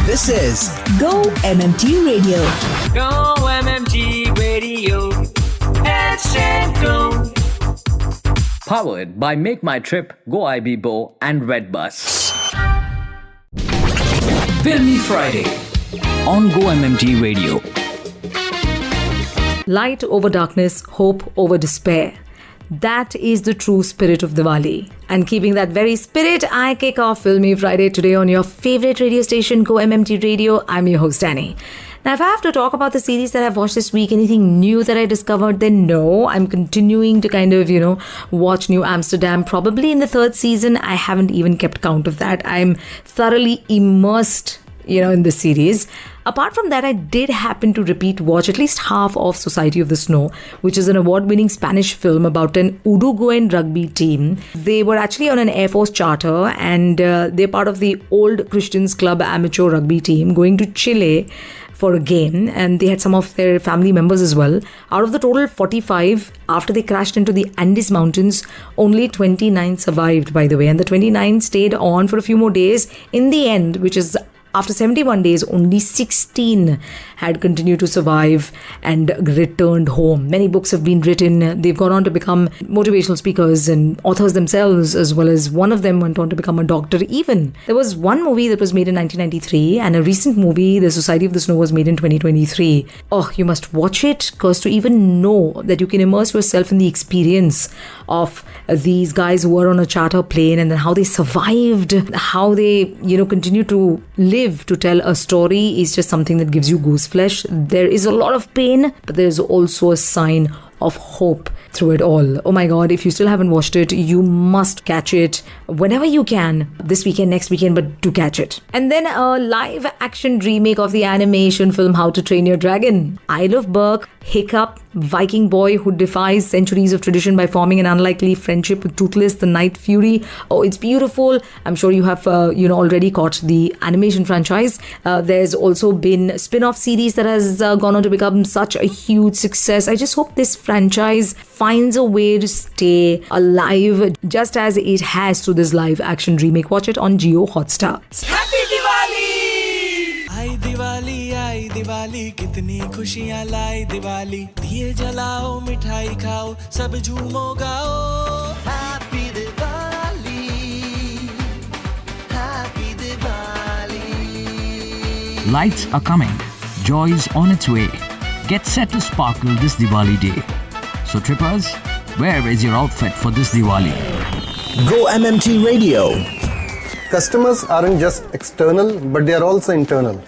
This is Go-MMT Radio. Go-MMT Radio. Let's go. Powered by Make My Trip, Go IB and Redbus. Filmy Friday on Go-MMT Radio. Light over darkness, hope over despair. That is the true spirit of Diwali. And keeping that very spirit, I kick off Filmy Friday today on your favorite radio station, Go-MMT Radio. I'm your host, Annie. Now, if I have to talk about the series that I've watched this week, anything new that I discovered, then no. I'm continuing to watch New Amsterdam. Probably in the third season, I haven't even kept count of that. I'm thoroughly immersed in the series. Apart from that, I did happen to watch at least half of Society of the Snow, which is an award-winning Spanish film about an Uruguayan rugby team. They were actually on an Air Force charter and they're part of the Old Christians Club amateur rugby team going to Chile for a game, and they had some of their family members as well. Out of the total 45, after they crashed into the Andes Mountains, only 29 survived, by the way, and the 29 stayed on for a few more days. In the end, which is after 71 days, only 16 had continued to survive and returned home. Many books have been written. They've gone on to become motivational speakers and authors themselves, as well as one of them went on to become a doctor even. There was one movie that was made in 1993 and a recent movie, The Society of the Snow, was made in 2023. Oh, you must watch it, because to even know that you can immerse yourself in the experience of these guys who were on a charter plane and then how they survived, how they, continue to live to tell a story is just something that gives you gooseflesh. There is a lot of pain, but there is also a sign of hope through it all. Oh my God, if you still haven't watched it, you must catch it whenever you can, this weekend, next weekend, but do catch it. And then a live action remake of the animation film How to Train Your Dragon. Isle of Berk, Hiccup, Viking boy who defies centuries of tradition by forming an unlikely friendship with Toothless, the Night Fury. Oh, it's beautiful. I'm sure you have, already caught the animation franchise. There's also been spin-off series that has gone on to become such a huge success. I just hope this franchise finds a way to stay alive just as it has through this live action remake. Watch it on Geo Hotstar. Happy Diwali! आई दिवाली कितनी खुशियाँ लाई दिवाली दिए जलाओ मिठाई खाओ सब झूमो गाओ happy Diwali happy Diwali Lights are coming. Joy's on its way. Get set to sparkle this Diwali day. So trippers, where is your outfit for this Diwali? Go-MMT Radio. Customers aren't just external, but they are also internal.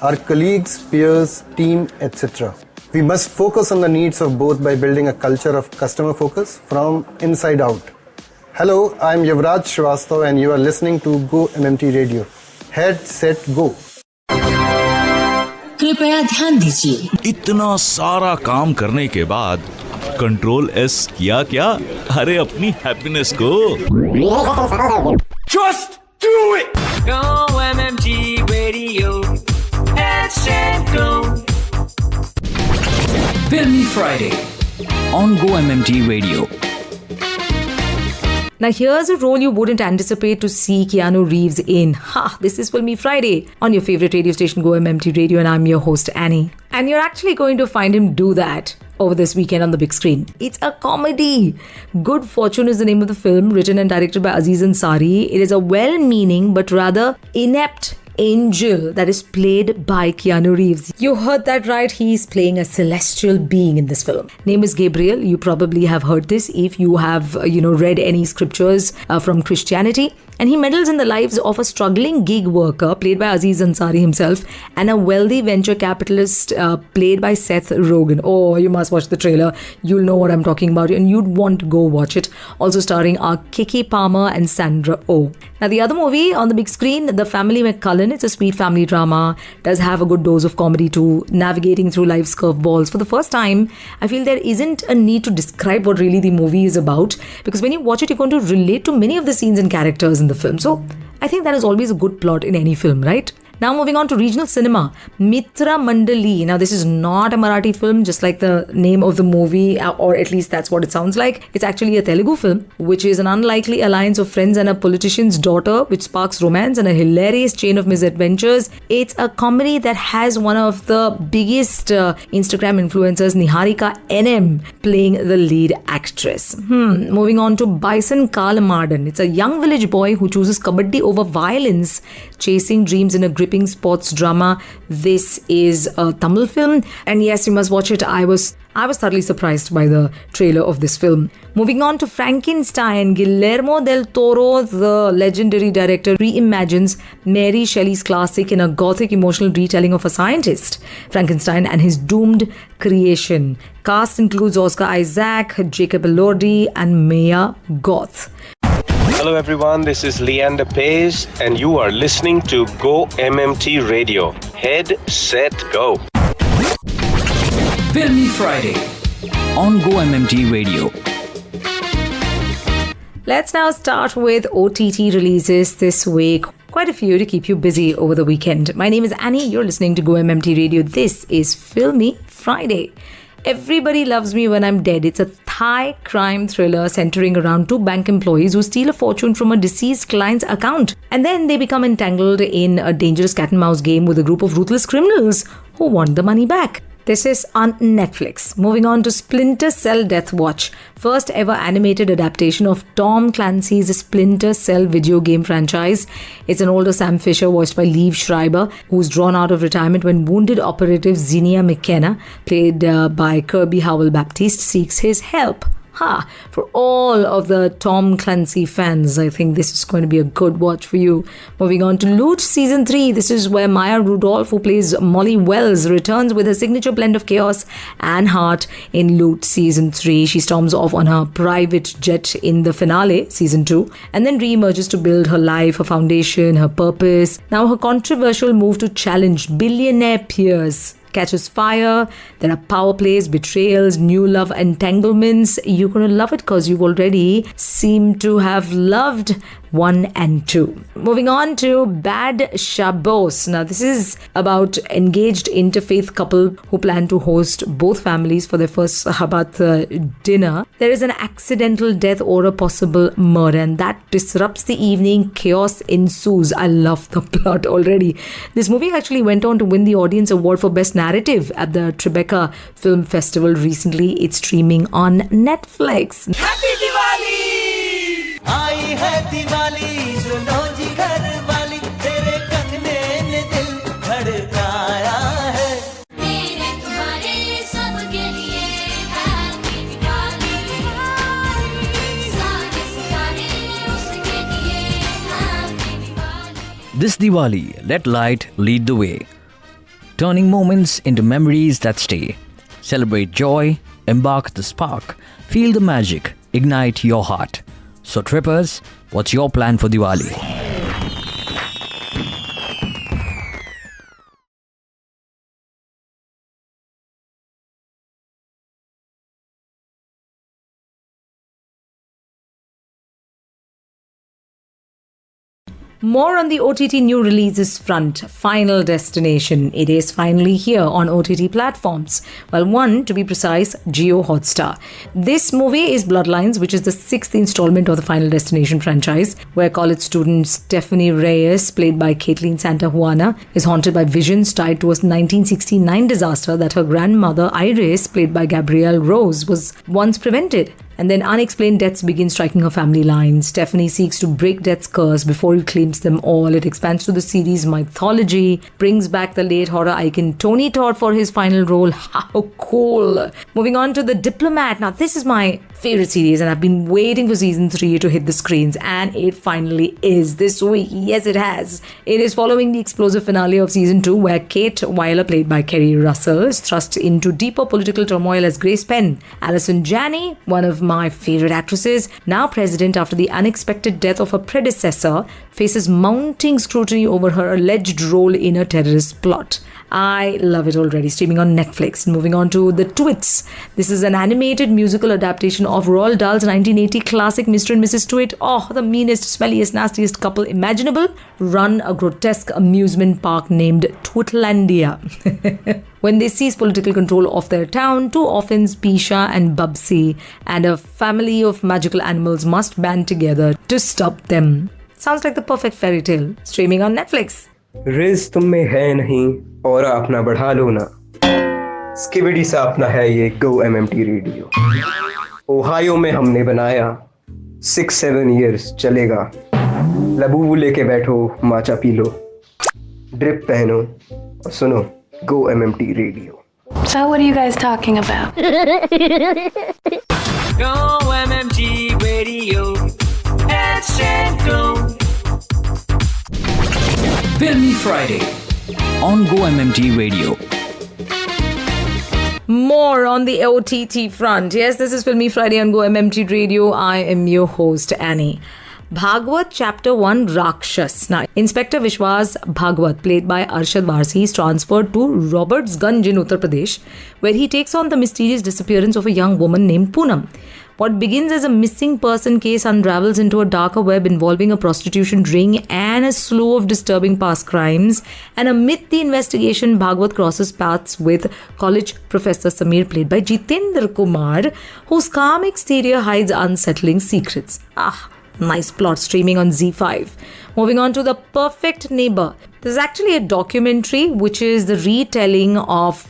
Our colleagues, peers, team, etc. We must focus on the needs of both by building a culture of customer focus from inside out. Hello, I'm Yuvraj Shrivastava and you are listening to Go-MMT Radio. Head, set, go. कृपया ध्यान दीजिए। इतना सारा काम करने के बाद control S किया क्या? अरे अपनी हैप्पीनेस को Just do it! Go-MMT Radio. Let's go. Filmy Friday on Go-MMT Radio. Now, here's a role you wouldn't anticipate to see Keanu Reeves in. This is Filmy Friday on your favorite radio station, Go-MMT Radio, and I'm your host, Annie. And you're actually going to find him do that over this weekend on the big screen. It's a comedy. Good Fortune is the name of the film, written and directed by Aziz Ansari. It is a well-meaning but rather inept angel that is played by Keanu Reeves. You heard that right. He's playing a celestial being in this film. Name is Gabriel. You probably have heard this if you have, read any scriptures from Christianity. And he meddles in the lives of a struggling gig worker played by Aziz Ansari himself and a wealthy venture capitalist played by Seth Rogen. Oh, you must watch the trailer. You'll know what I'm talking about and you'd want to go watch it. Also starring Keke Palmer and Sandra Oh. Now, the other movie on the big screen, The Family McCullen, it's a sweet family drama, does have a good dose of comedy too, navigating through life's curveballs. For the first time, I feel there isn't a need to describe what really the movie is about, because when you watch it, you're going to relate to many of the scenes and characters in the film. So I think that is always a good plot in any film, right? Now moving on to regional cinema, Mitra Mandali. Now this is not a Marathi film, just like the name of the movie, or at least that's what it sounds like. It's actually a Telugu film, which is an unlikely alliance of friends and a politician's daughter, which sparks romance and a hilarious chain of misadventures. It's a comedy that has one of the biggest Instagram influencers, Niharika NM, playing the lead actress. Moving on to Bison Kalamardan. It's a young village boy who chooses kabaddi over violence, chasing dreams in a gripping sports drama. This is a Tamil film, and yes, you must watch it. I was thoroughly surprised by the trailer of this film. Moving on to Frankenstein, Guillermo del Toro, the legendary director, reimagines Mary Shelley's classic in a gothic emotional retelling of a scientist, Frankenstein, and his doomed creation. Cast includes Oscar Isaac, Jacob Elordi, and Maya Goth. Hello everyone, this is Leander Pace and you are listening to Go-MMT Radio. Head, set, go. Filmy Friday on Go-MMT Radio. Let's now start with OTT releases this week. Quite a few to keep you busy over the weekend. My name is Annie. You're listening to Go-MMT Radio. This is Filmy Friday. Everybody Loves Me When I'm Dead. It's a Thai crime thriller centering around two bank employees who steal a fortune from a deceased client's account. And then they become entangled in a dangerous cat and mouse game with a group of ruthless criminals who want the money back. This is on Netflix. Moving on to Splinter Cell Death Watch, first ever animated adaptation of Tom Clancy's Splinter Cell video game franchise. It's an older Sam Fisher voiced by Liev Schreiber, who's drawn out of retirement when wounded operative Zinnia McKenna, played by Kirby Howell-Baptiste, seeks his help. For all of the Tom Clancy fans, I think this is going to be a good watch for you. Moving on to Loot Season 3. This is where Maya Rudolph, who plays Molly Wells, returns with her signature blend of chaos and heart in Loot Season 3. She storms off on her private jet in the finale, Season 2, and then re-emerges to build her life, her foundation, her purpose. Now her controversial move to challenge billionaire peers catches fire. There are power plays, betrayals, new love entanglements. You're going to love it because you've already seem to have loved 1 and 2. Moving on to Bad Shabos. Now this is about engaged interfaith couple who plan to host both families for their first Shabbat dinner. There is an accidental death or a possible murder, and that disrupts the evening. Chaos ensues. I love the plot already. This movie actually went on to win the Audience Award for Best Narrative at the Tribeca Film Festival recently. It's streaming on Netflix. Happy Diwali! आई है दिवाली सुनो जी घर वाली तेरे कंगने ने दिल धड़काया है मेरे तुम्हारे सबके लिए हैप्पी दिवाली सारे सितारे उसके लिए happy Diwali This Diwali, let light lead the way, turning moments into memories that stay. Celebrate joy, embark the spark, feel the magic, ignite your heart. So trippers, what's your plan for Diwali? More on the OTT new releases front. Final Destination. It is finally here on OTT platforms. Well, one, to be precise, Geo Hotstar. This movie is Bloodlines, which is the 6th installment of the Final Destination franchise, where college student Stephanie Reyes, played by Caitlin Santa Juana, is haunted by visions tied to a 1969 disaster that her grandmother Iris, played by Gabrielle Rose, was once prevented. And then unexplained deaths begin striking her family line. Stephanie seeks to break death's curse before it claims them all. It expands to the series' mythology, brings back the late horror icon Tony Todd for his final role. How cool! Moving on to The Diplomat. Now, this is my favorite series, and I've been waiting for season 3 to hit the screens, and it finally is this week. Yes, it has. It is following the explosive finale of season 2, where Kate Weiler, played by Kerry Russell, is thrust into deeper political turmoil as Grace Penn. Alison Janney, one of my favorite actresses, now president after the unexpected death of her predecessor, faces mounting scrutiny over her alleged role in a terrorist plot. I love it already. Streaming on Netflix. Moving on to The Twits. This is an animated musical adaptation of Roald Dahl's 1980 classic Mr. and Mrs. Twit. Oh, the meanest, smelliest, nastiest couple imaginable run a grotesque amusement park named Twitlandia. When they seize political control of their town, two orphans, Pisha and Bubsy, and a family of magical animals must band together to stop them. Sounds like the perfect fairy tale. Streaming on Netflix. Ridge तुम में है नहीं और अपना बढ़ा लो ना skibidi सा अपना है ये गो एमएमटी रेडियो ओहायो में हमने बनाया 6-7 years चलेगा लबूबू लेके बैठो माचा पी लो ड्रिप पहनो और सुनो go MMT radio So what are you guys talking about? GO-MMT Radio. Let's go. Filmy Friday on GO-MMT Radio. More on the OTT front. Yes, this is Filmy Friday on GO-MMT Radio. I am your host, Annie. Bhagwat Chapter 1 Rakshas. Now, Inspector Vishwas Bhagwat, played by Arshad Varsi, is transferred to Robertsganj in Uttar Pradesh, where he takes on the mysterious disappearance of a young woman named Poonam. What begins as a missing person case unravels into a darker web involving a prostitution ring and a slew of disturbing past crimes. And amid the investigation, Bhagwat crosses paths with college professor Samir, played by Jitendra Kumar, whose calm exterior hides unsettling secrets. Nice plot. Streaming on Z5. Moving on to The Perfect Neighbor. There's actually a documentary which is the retelling of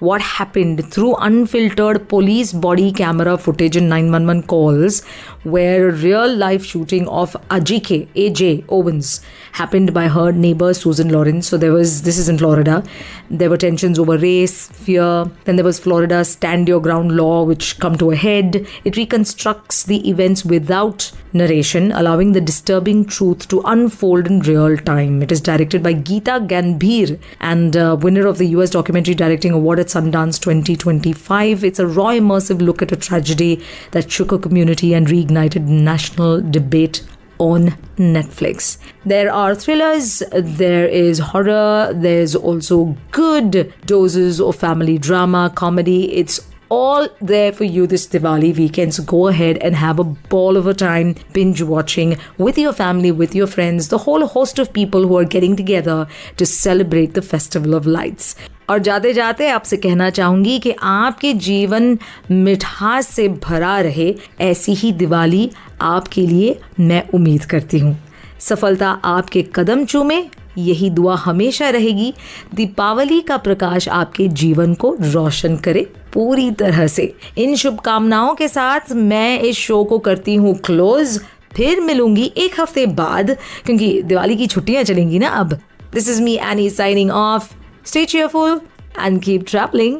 what happened through unfiltered police body camera footage and 911 calls, where a real life shooting of AJ Owens happened by her neighbor Susan Lawrence. So this is in Florida. There were tensions over race, fear. Then there was Florida's stand your ground law, which come to a head. It reconstructs the events without narration, allowing the disturbing truth to unfold in real time. It is directed by Geeta Ganbhir and winner of the US Documentary Directing Award at Sundance 2025. It's a raw, immersive look at a tragedy that shook a community and reignited national debate on Netflix. There are thrillers, there is horror, there's also good doses of family drama, comedy. It's all there for you this Diwali weekend. So go ahead and have a ball of a time binge watching with your family, with your friends, the whole host of people who are getting together to celebrate the Festival of Lights. और जाते जाते आपसे कहना चाहूंगी कि आपके जीवन मिठास से भरा रहे, ऐसी ही दिवाली आपके लिए मैं उम्मीद करती हूँ. सफलता आपके कदम चूमे, यही दुआ हमेशा रहेगी. दीपावली का प्रकाश आपके जीवन को रोशन करे पूरी तरह से. इन शुभकामनाओं के साथ मैं इस शो को करती हूँ क्लोज. फिर मिलूंगी एक हफ्ते बाद, क्योंकि दिवाली की छुट्टियां चलेंगी ना अब. This is me any signing off. Stay cheerful and keep traveling.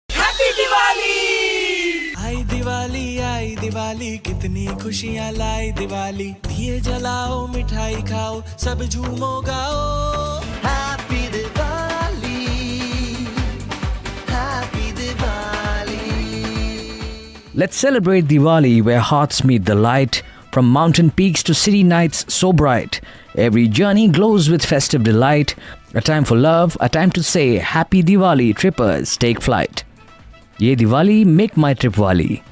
Happy Diwali! आई दिवाली कितनी खुशियाँ लाई दिवाली दिए जलाओ मिठाई खाओ सब झूमो गाओ happy Diwali happy Diwali. Let's celebrate Diwali where hearts meet the light. From mountain peaks to city nights so bright, every journey glows with festive delight. A time for love, a time to say Happy Diwali, trippers, take flight. Ye Diwali, make my trip wali.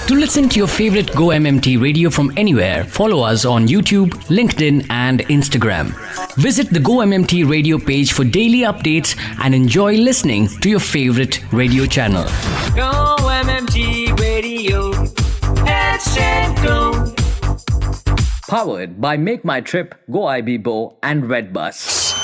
To listen to your favorite GO-MMT radio from anywhere, follow us on YouTube, LinkedIn and Instagram. Visit the GO-MMT radio page for daily updates and enjoy listening to your favorite radio channel. GO-MMT Radio. Let's go. Powered by Make My Trip, Go IB Bo and Redbus.